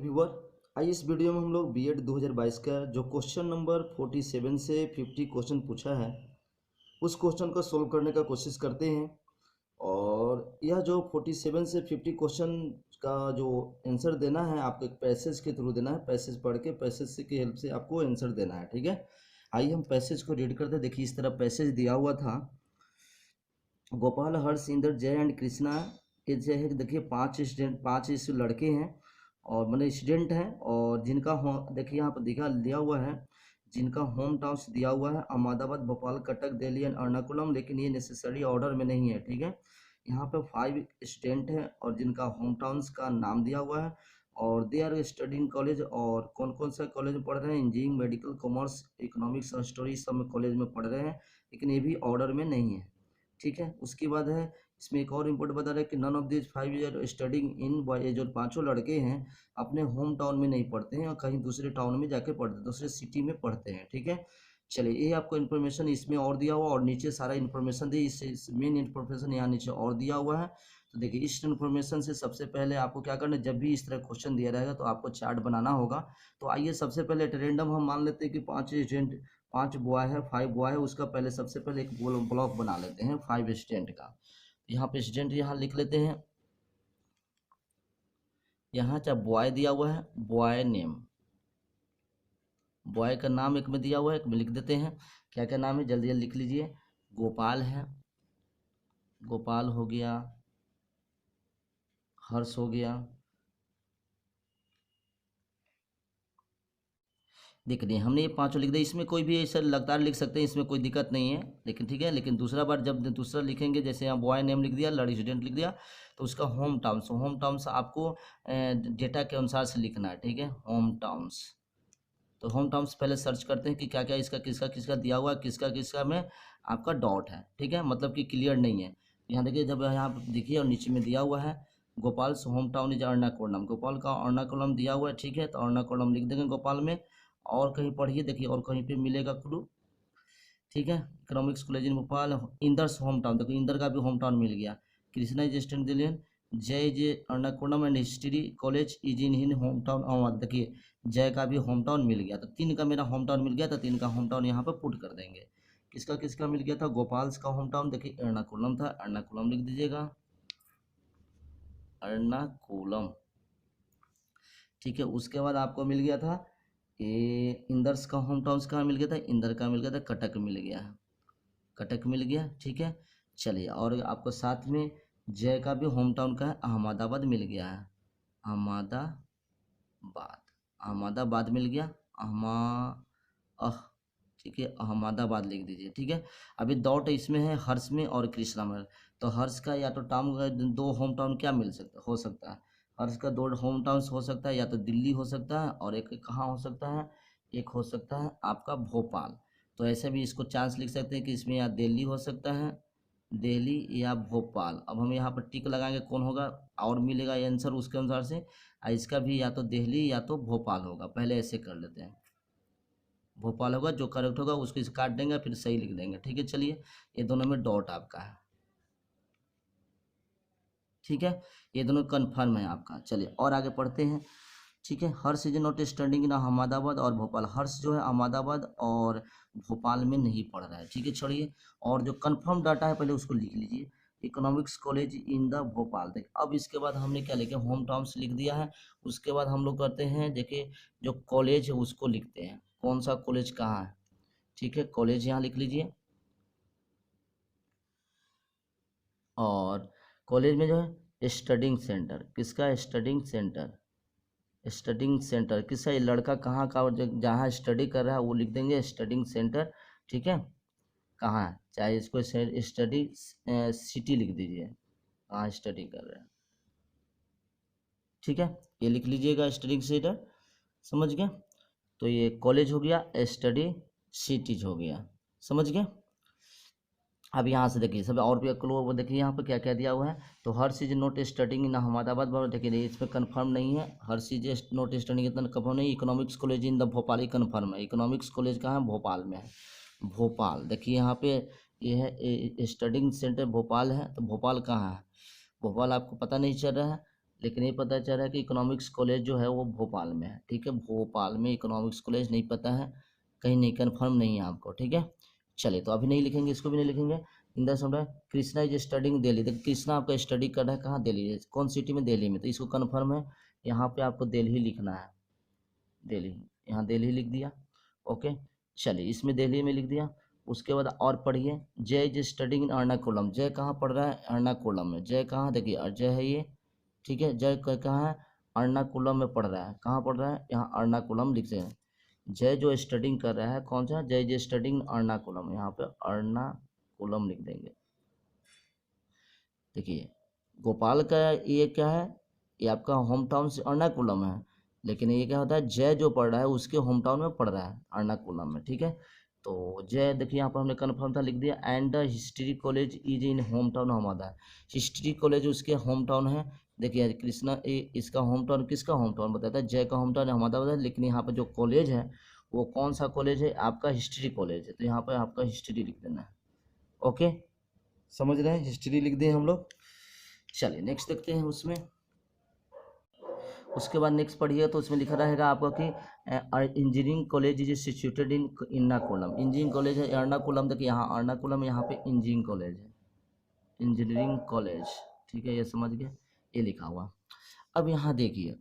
Viewer, आइए इस video में हम लोग बीएड 2022 का जो क्वेश्चन नंबर 47 से 50 क्वेश्चन पूछा है उस क्वेश्चन को सोल्व करने का कोशिश करते हैं। और यह जो 47 से 50 क्वेश्चन का जो आंसर देना है आपको एक पैसेज के थ्रू देना है। पैसेज पढ़ के पैसेज की हेल्प से आपको आंसर देना है। ठीक है, आइए हम पैसेज को रीड करते हैं। देखिए इस तरह पैसेज दिया हुआ था। गोपाल, हर्ष, इंद्र, जय एंड कृष्णा के जो है देखिए पांच इस लड़के हैं और मतलब स्टूडेंट हैं और जिनका देखिए यहाँ पर दिया हुआ है जिनका होम टाउन्स दिया हुआ है अहमदाबाद, भोपाल, कटक, दिल्ली एंड एर्नाकुलम, लेकिन ये नेसेसरी ऑर्डर में नहीं है। ठीक है, यहाँ पे 5 स्टूडेंट हैं और जिनका होम टाउन्स का नाम दिया हुआ है और दे आर स्टडिंग कॉलेज। और कौन कौन सा कॉलेज में पढ़ रहे हैं? इंजीनियरिंग, मेडिकल, कॉमर्स, इकोनॉमिक्स और स्टोरी सब में कॉलेज में पढ़ रहे हैं, लेकिन ये भी ऑर्डर में नहीं है। ठीक है, उसके बाद है इसमें एक और इम्पोर्टेंट बता रहा है कि none of this 5 year studying in, ये जो पांचों लड़के हैं अपने होम टाउन में नहीं पढ़ते हैं और कहीं दूसरे टाउन में जाके पढ़ते हैं, दूसरे सिटी में पढ़ते हैं। ठीक है, चलिए ये आपको इन्फॉर्मेशन इसमें और दिया हुआ और नीचे सारा इन्फॉर्मेशन दी, इस मेन इन्फॉर्मेशन यहाँ नीचे और दिया हुआ है। तो देखिए इस इन्फॉर्मेशन से सबसे पहले आपको क्या करना है, जब भी इस तरह क्वेश्चन दिया रहेगा तो आपको चार्ट बनाना होगा। तो आइए सबसे पहले रेंडम हम मान लेते हैं कि 5 स्टूडेंट, 5 बॉय है, 5 बॉय है, उसका पहले सबसे पहले एक ब्लॉक बना लेते हैं 5 स्टूडेंट का। यहाँ पे स्टूडेंट यहाँ लिख लेते हैं। यहाँ चाहे बॉय दिया हुआ है, बॉय नेम, बॉय का नाम एक में दिया हुआ है, एक में लिख देते हैं। क्या क्या नाम है जल्दी जल्दी लिख लीजिए। गोपाल है, गोपाल हो गया, हर्ष हो गया, देख रहे हैं हमने ये पांचों लिख दिया। इसमें कोई भी ऐसा लगातार लिख सकते हैं, इसमें कोई दिक्कत नहीं है, लेकिन ठीक है। लेकिन दूसरा बार जब दूसरा लिखेंगे, जैसे यहाँ बॉय नेम लिख दिया, लड़ी स्टूडेंट लिख दिया, तो उसका होम टाउन्स आपको डेटा के अनुसार से लिखना है। ठीक है, होम टाउन्स। तो होम टाउन्स पहले सर्च करते हैं कि क्या क्या इसका किसका किसका दिया हुआ है, किसका किसका में आपका डॉट है। ठीक है, मतलब कि क्लियर नहीं है। यहाँ देखिए, जब यहाँ देखिए और नीचे में दिया हुआ है Gopal home town is Ernakulam, Gopal का एर्नाकुलम दिया हुआ है। ठीक है, तो एर्नाकुलम लिख देंगे गोपाल में। और कहीं पढ़िए, देखिए और कहीं पे मिलेगा क्लू। ठीक है, economics college in Bhopal, Inder's home town, देखो इंदर का भी होम टाउन मिल गया। कृष्णा इज स्टूडेंट दिल्ली, जय जे Ernakulam and history college is in his home town Ahmedabad, देखिए जय का भी होम टाउन मिल गया। तो 3 का मेरा होम टाउन मिल गया, तो 3 का होम टाउन यहाँ पर पुट कर देंगे। किसका किसका मिल गया था? गोपाल्स का होम टाउन देखिए एर्नाकुलम था, एर्नाकुलम लिख दीजिएगा, एर्नाकुलम। ठीक है, उसके बाद आपको मिल गया था ये इंदर्स का होम टाउन कहाँ मिल गया था? इंदर का मिल गया था, कटक मिल गया, कटक मिल गया। ठीक है, चलिए और आपको साथ में जय का भी होम टाउन का है, अहमदाबाद मिल गया है, अहमदाबाद, अहमदाबाद मिल गया, अहमा अह ठीक है, अहमदाबाद लिख दीजिए। ठीक है, अभी डॉट इसमें है हर्ष में और कृष्णा में, तो हर्ष का या तो टाउन 2 होम टाउन क्या मिल सकता हो सकता है? हर्ष का 2 होम टाउन हो सकता है, या तो दिल्ली हो सकता है और एक कहाँ हो सकता है, एक हो सकता है आपका भोपाल। तो ऐसे भी इसको चांस लिख सकते हैं कि इसमें या दिल्ली हो सकता है, दिल्ली या भोपाल। अब हम यहाँ पर टिक लगाएंगे, कौन होगा और मिलेगा ये आंसर उसके अनुसार से। इसका भी या तो दिल्ली या तो भोपाल होगा, पहले ऐसे कर लेते हैं। भोपाल होगा, जो करेक्ट होगा उसको इसे काट देंगे, फिर सही लिख देंगे। ठीक है, चलिए ये दोनों में डॉट आपका है। ठीक है, ये दोनों कन्फर्म है आपका। चलिए और आगे पढ़ते हैं। ठीक है, Harsh is not studying in Ahmedabad और भोपाल, हर्ष जो है अहमदाबाद और भोपाल में नहीं पढ़ रहा है। ठीक है, छोड़िए और जो कंफर्म डाटा है पहले उसको लिख लीजिए, economics college in the Bhopal. देख अब इसके बाद हमने क्या लिखा, होम टाउन्स लिख दिया है। उसके बाद हम लोग करते हैं, देखिए जो कॉलेज है उसको लिखते हैं, कौन सा कॉलेज कहाँ है। ठीक है, कॉलेज यहाँ लिख लीजिए और कॉलेज में जो है स्टडिंग सेंटर, किसका स्टडिंग सेंटर, स्टडिंग सेंटर किसका, ये लड़का कहाँ का और जहाँ स्टडी कर रहा है वो लिख देंगे स्टडिंग सेंटर। ठीक है, कहाँ है, चाहे इसको स्टडी सिटी लिख दीजिए, कहाँ स्टडी कर रहे हैं। ठीक है, ये लिख लीजिएगा स्टडिंग सेंटर, समझ गए। तो ये कॉलेज हो गया, स्टडी सिटीज हो गया, समझ गए। अब यहाँ से देखिए सब और भी क्लो, वो देखिए यहाँ पर क्या क्या दिया हुआ है। तो हर चीज नोट स्टडिंग इन अहमदाबाद, देखिए इसमें कंफर्म नहीं है, हर चीज नोट स्टडिंग इतना कंफर्म नहीं। Economics college in the Bhopal he confirm है, इकोनॉमिक्स कॉलेज कहाँ है? भोपाल में है, भोपाल। देखिए यहाँ पे ये है स्टडिंग सेंटर भोपाल है, तो भोपाल कहाँ है? भोपाल आपको पता नहीं चल रहा है, लेकिन ये पता चल रहा है कि इकोनॉमिक्स कॉलेज जो है वो भोपाल में है, ठीक है, भोपाल में इकोनॉमिक्स कॉलेज नहीं पता है, कहीं नहीं, कन्फर्म नहीं है आपको, ठीक है। चलिए तो अभी नहीं लिखेंगे, इसको भी नहीं लिखेंगे। इन द समय कृष्णा इज स्टडिंग दिल्ली, तो कृष्णा आपका स्टडी कर रहा है कहाँ, दिल्ली, कौन सिटी में, दिल्ली में, तो इसको कन्फर्म है, यहाँ पे आपको दिल्ली लिखना है, दिल्ली, यहाँ दिल्ली लिख दिया, ओके। चलिए इसमें दिल्ली में लिख दिया। उसके बाद और पढ़िए, जय इज स्टडिंग इन एर्नाकुलम, जय कहाँ पढ़ रहा है, एर्नाकुलम में, जय कहाँ, देखिए जय है ये, ठीक है, जय कहाँ है, एर्नाकुलम में पढ़ रहा है, कहाँ पढ़ रहा है, यहाँ एर्नाकुलम लिखते हैं। जय जो स्टडिंग कर रहा है कौन सा, जय जो स्टडिंग एर्नाकुलम, यहाँ पे एर्नाकुलम लिख देंगे। देखिए गोपाल का ये क्या है, ये आपका होम टाउन से एर्नाकुलम है, लेकिन ये क्या होता है, जय जो पढ़ रहा है उसके होम टाउन में पढ़ रहा है, एर्नाकुलम में, ठीक है। तो जय देखिए यहाँ पर हमने कन्फर्म था लिख दिया, and the history college is in home town Ahmedabad, history college उसके होम टाउन है। देखिए कृष्णा इसका होम टाउन, किसका होम टाउन बताता है, जय का होम टाउन अहमदाबाद है, लेकिन यहाँ पर जो कॉलेज है वो कौन सा कॉलेज है, आपका हिस्ट्री कॉलेज है, तो यहाँ पर आपका हिस्ट्री लिख देना है, ओके, समझ रहे हैं, हिस्ट्री लिख दें हम लोग। चलिए नेक्स्ट देखते हैं उसमें। उसके बाद नेक्स्ट पढ़िए तो उसमें लिखा रहेगा आपका कि engineering college is situated in Ernakulam, engineering college है एर्नाकुलम, देखिए यहाँ एर्नाकुलम, यहाँ पे इंजीनियरिंग कॉलेज है, इंजीनियरिंग कॉलेज, ठीक है, ये समझ गए, ये लिखा हुआ। अब यहाँ देखिए,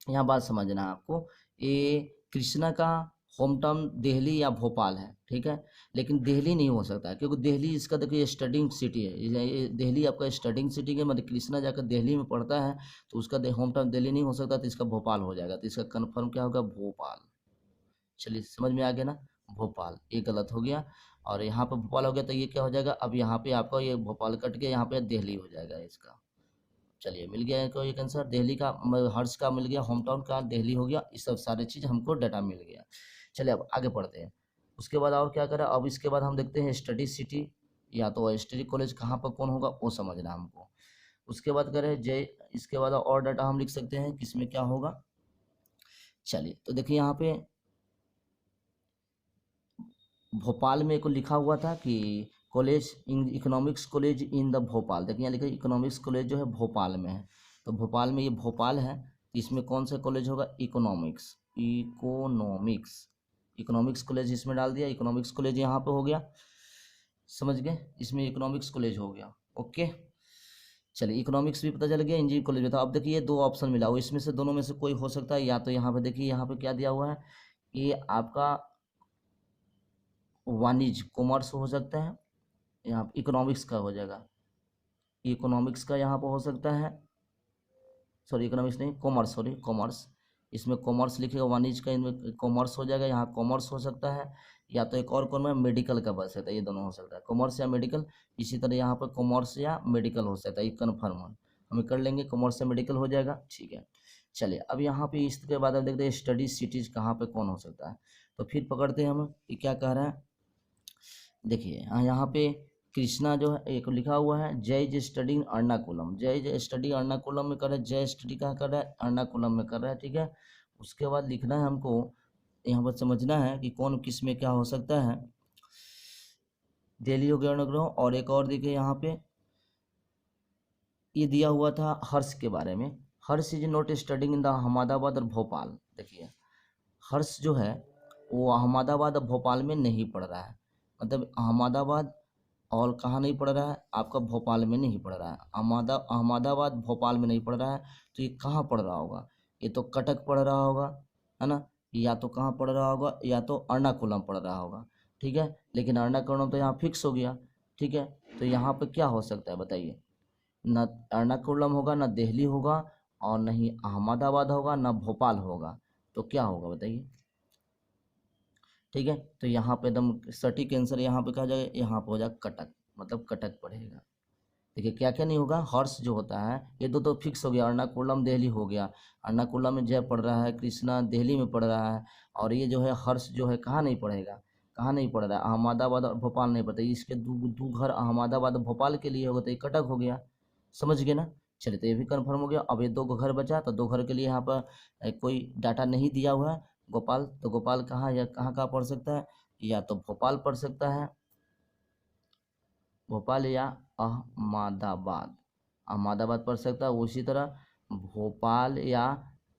यहाँ बात समझना है आपको, ये कृष्णा का होम टाउन दिल्ली या भोपाल है, ठीक है, लेकिन दिल्ली नहीं हो सकता है, क्योंकि दिल्ली इसका देखिए स्टडिंग सिटी है, ये दिल्ली आपका स्टडिंग सिटी है, मतलब कृष्णा जाकर दिल्ली में पढ़ता है, तो उसका होम टाउन दिल्ली नहीं हो सकता, तो इसका भोपाल हो जाएगा, तो इसका कन्फर्म क्या होगा, भोपाल। चलिए समझ में आ गया ना, भोपाल, ये गलत हो गया, और यहाँ पर भोपाल हो गया, तो ये क्या हो जाएगा, अब यहाँ पे आपका ये भोपाल कट के यहाँ पे दिल्ली हो जाएगा इसका। चलिए मिल गया इनको एक आंसर, दिल्ली का हर्ष का मिल गया, होम टाउन का दिल्ली हो गया, इस सब सारी चीज़ हमको डाटा मिल गया। चलिए अब आगे बढ़ते हैं। उसके बाद और क्या करें, अब इसके बाद हम देखते हैं स्टडी सिटी या तो स्टडी कॉलेज कहाँ पर कौन होगा वो समझना हमको। उसके बाद करें जय, इसके बाद और डाटा हम लिख सकते हैं किसमें क्या होगा। चलिए तो देखिए यहाँ पे भोपाल में को लिखा हुआ था कि college in economics college in the Bhopal, देखिए यहाँ लिखा है इकोनॉमिक्स कॉलेज जो है भोपाल में है, तो भोपाल में ये भोपाल है, इसमें कौन सा कॉलेज होगा, इकोनॉमिक्स, इकोनॉमिक्स, इकोनॉमिक्स कॉलेज इसमें डाल दिया, इकोनॉमिक्स कॉलेज यहाँ पे हो गया, समझ गए, इसमें इकोनॉमिक्स कॉलेज हो गया, ओके। चलिए इकोनॉमिक्स भी पता चल गया, इंजीनियरिंग कॉलेज में था। अब देखिए दो ऑप्शन मिला हुआ, इसमें से दोनों में से कोई हो सकता है, या तो यहाँ पे देखिए यहाँ पे क्या दिया हुआ है, ये आपका वाणिज्य कॉमर्स हो सकता है, यहाँ इकोनॉमिक्स का हो जाएगा, इकोनॉमिक्स का यहाँ पर हो सकता है, सॉरी इकोनॉमिक्स नहीं कॉमर्स, सॉरी कॉमर्स, इसमें कॉमर्स लिखेगा, वाणिज्य का इनमें कॉमर्स हो जाएगा, यहाँ कॉमर्स हो सकता है, या तो एक और कौन में मेडिकल का बच सकता है, ये दोनों हो सकता है, कॉमर्स या मेडिकल। इसी तरह यहाँ पर कॉमर्स या मेडिकल हो सकता है, ये कन्फर्म हमें कर लेंगे, कॉमर्स या मेडिकल हो जाएगा, ठीक है। चलिए अब यहाँ पे इसके बाद हम देखते हैं स्टडी सिटीज कहाँ पे कौन हो सकता है, तो फिर पकड़ते हैं हम कि क्या कह रहा है। देखिए यहाँ पे कृष्णा जो है एक लिखा हुआ है, जय इज स्टडिंग एर्नाकुलम, जय इज स्टडी एर्नाकुलम में कर रहा है, जय स्टडी कहाँ कर रहा है, एर्नाकुलम में कर रहा है, ठीक है। उसके बाद लिखना है हमको, यहाँ पर समझना है कि कौन किस में क्या हो सकता है, दिल्ली हो गया एर्नाकुलम, और एक और देखिए यहाँ पे ये दिया हुआ था हर्ष के बारे में, Harsh is not studying in the Ahmedabad और भोपाल, देखिए हर्ष जो है वो अहमदाबाद और भोपाल में नहीं पढ़ रहा है, मतलब अहमदाबाद और कहाँ नहीं पढ़ रहा है, आपका भोपाल में नहीं पढ़ रहा है, अहमदाबाद भोपाल में नहीं पढ़ रहा है, तो ये कहाँ पढ़ रहा होगा, ये तो कटक पढ़ रहा होगा, है ना, या तो कहाँ पढ़ रहा होगा, या तो एर्नाकुलम पढ़ रहा होगा, ठीक है, लेकिन एर्नाकुलम तो यहाँ फिक्स हो गया, ठीक है, तो यहाँ पे क्या हो सकता है बताइए, न एर्नाकुलम होगा, न दिल्ली होगा, और न ही अहमदाबाद होगा, न भोपाल होगा, तो क्या होगा बताइए, ठीक है। तो यहाँ पे एकदम सटीक आंसर यहाँ पे कहा जाएगा, यहाँ पे हो जाएगा कटक, मतलब कटक पड़ेगा। देखिए क्या क्या नहीं होगा, हर्ष जो होता है ये दो तो फिक्स हो गया, एर्नाकुलम दिल्ली हो गया, एर्नाकुलम में जय पढ़ रहा है, कृष्णा दिल्ली में पढ़ रहा है, और ये जो है हर्ष जो है कहाँ नहीं पढ़ेगा, कहाँ नहीं पढ़ रहा है, अहमदाबाद और भोपाल नहीं पढ़ता, इसके दो घर अहमदाबाद और भोपाल के लिए होगा, तो ये कटक हो गया, समझ गए ना। चलिए तो ये भी कंफर्म हो गया। अब ये दो घर बचा, तो दो घर के लिए यहाँ पर कोई डाटा नहीं दिया हुआ है, गोपाल, तो गोपाल कहाँ या कहाँ कहाँ पढ़ सकता है, या तो भोपाल पढ़ सकता है, भोपाल या अहमदाबाद, अहमदाबाद पढ़ सकता है, उसी तरह भोपाल या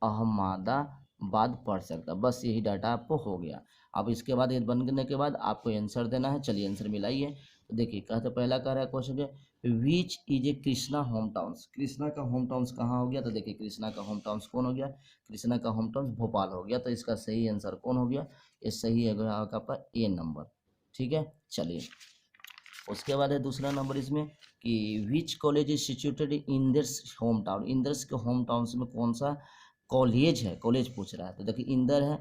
अहमदाबाद पढ़ सकता। बस यही डाटा आपको हो गया। अब इसके बाद ये बनने के बाद आपको आंसर देना है। चलिए आंसर मिलाइए। तो देखिए कहते पहला कह रहा है क्वेश्चन के which is a Krishna home towns. Krishna का होम टाउन्स कहाँ हो गया? तो देखिए कृष्णा का होम टाउन्स कौन हो गया? कृष्णा का होम टाउन्स भोपाल हो गया। तो इसका सही आंसर कौन हो गया? ये सही है आपका ए नंबर। ठीक है, चलिए उसके बाद है दूसरा नंबर इसमें कि which college is situated in Inder's home town. Inder's के होम टाउन में कौन सा कॉलेज है? कॉलेज पूछ रहा है। तो देखिए इंदर है,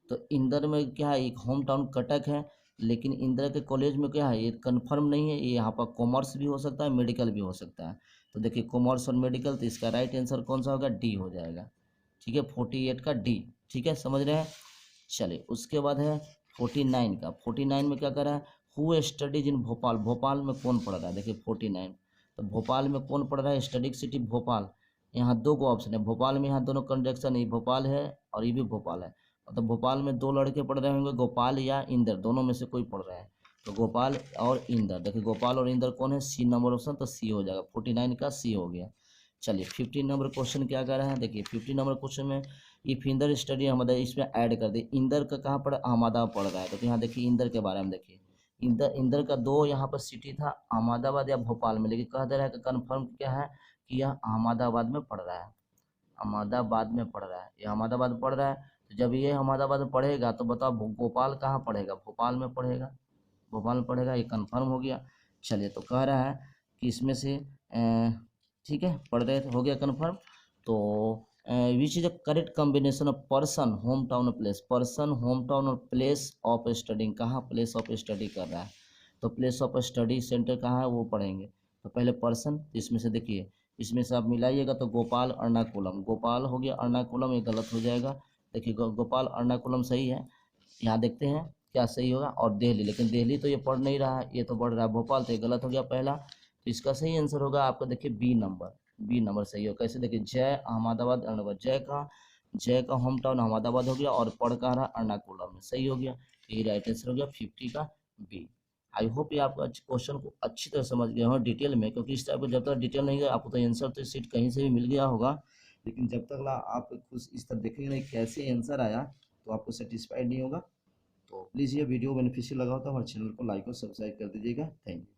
तो इंदर में क्या है? एक होम टाउन कटक है, लेकिन इंदर के कॉलेज में क्या है? ये कंफर्म नहीं है। ये यहाँ पर कॉमर्स भी हो सकता है, मेडिकल भी हो सकता है। तो देखिए कॉमर्स और मेडिकल, तो इसका राइट आंसर कौन सा होगा? डी हो जाएगा। ठीक है, 48 का डी। ठीक है, समझ रहे हैं। चलिए उसके बाद है 49 का। 49 में क्या कर रहा है? Who studies in Bhopal. Bhopal में कौन पढ़ रहा है? देखिए 49, तो भोपाल में कौन पढ़ रहा है? Studies city Bhopal. यहाँ दो को ऑप्शन है भोपाल में, यहाँ दोनों कंजक्शन है, भोपाल है और ये भी भोपाल है। मतलब भोपाल में दो लड़के पढ़ रहे होंगे, गोपाल या इंदर, दोनों में से कोई पढ़ रहा है। तो गोपाल और इंदर, देखिए गोपाल और इंदर कौन है? सी नंबर ऑप्शन, तो सी हो जाएगा। 49 का सी हो गया। चलिए 15 नंबर क्वेश्चन क्या कर रहा है? देखिए 15 नंबर क्वेश्चन में इफ इंदर स्टडी अहमदाबाद, इसमें ऐड कर दे। इंदर का कहाँ पढ़ा? अहमदाबाद पढ़ रहा है। तो यहाँ देखिए इंदर के बारे में देखिए, इंदर इंदर का दो यहाँ पर सिटी था, अहमदाबाद या भोपाल में, लेकिन कह दे रहा है कि कन्फर्म क्या है कि यह अहमदाबाद में पढ़ रहा है। अहमदाबाद में पढ़ रहा है, ये अहमदाबाद पढ़ रहा है। तो जब ये अहमदाबाद में पढ़ेगा तो बताओ गोपाल कहाँ पढ़ेगा? भोपाल में पढ़ेगा। भोपाल में पढ़ेगा, ये कन्फर्म हो गया। चलिए तो कह रहा है कि इसमें से ठीक है पढ़ रहे हो गया कन्फर्म। तो which is the correct combination of person home town और प्लेस। पर्सन होम टाउन और प्लेस ऑफ स्टडी, कहाँ प्लेस ऑफ स्टडी कर रहा है? तो प्लेस ऑफ स्टडी सेंटर कहाँ है वो पढ़ेंगे। तो पहले पर्सन, इसमें से देखिए, इसमें से आप मिलाइएगा तो गोपाल अर्नाकुलम, गोपाल हो गया, अर्नाकुलम ये गलत हो जाएगा। देखिए गोपाल अर्नाकुलम सही है। यहाँ देखते हैं क्या सही होगा, और दिल्ली, लेकिन दिल्ली तो ये पढ़ नहीं रहा है, ये तो पढ़ रहा है भोपाल, तो ये गलत हो गया पहला। तो इसका सही आंसर होगा आपका देखिए बी नंबर। बी नंबर सही हो। कैसे? देखिए जय अहमदाबाद अर्नाकुलम, जय का होम टाउन अहमदाबाद हो गया और पढ़ कहाँ रहा? अर्नाकुलम में, सही हो गया। यही राइट आंसर हो गया 50 का बी। आई होप ये आप क्वेश्चन को अच्छी तरह समझ गए हो डिटेल में, क्योंकि इस टाइप को जब तक डिटेल नहीं गया आपको तो आंसर तो सीट कहीं से भी मिल गया होगा, लेकिन जब तक आप खुद इस तरह देखेंगे नहीं कैसे आंसर आया तो आपको सेटिस्फाइड नहीं होगा। तो प्लीज़ ये वीडियो बेनिफिशियल लगा हो तो हमारे चैनल को लाइक और सब्सक्राइब कर दीजिएगा। Thank you.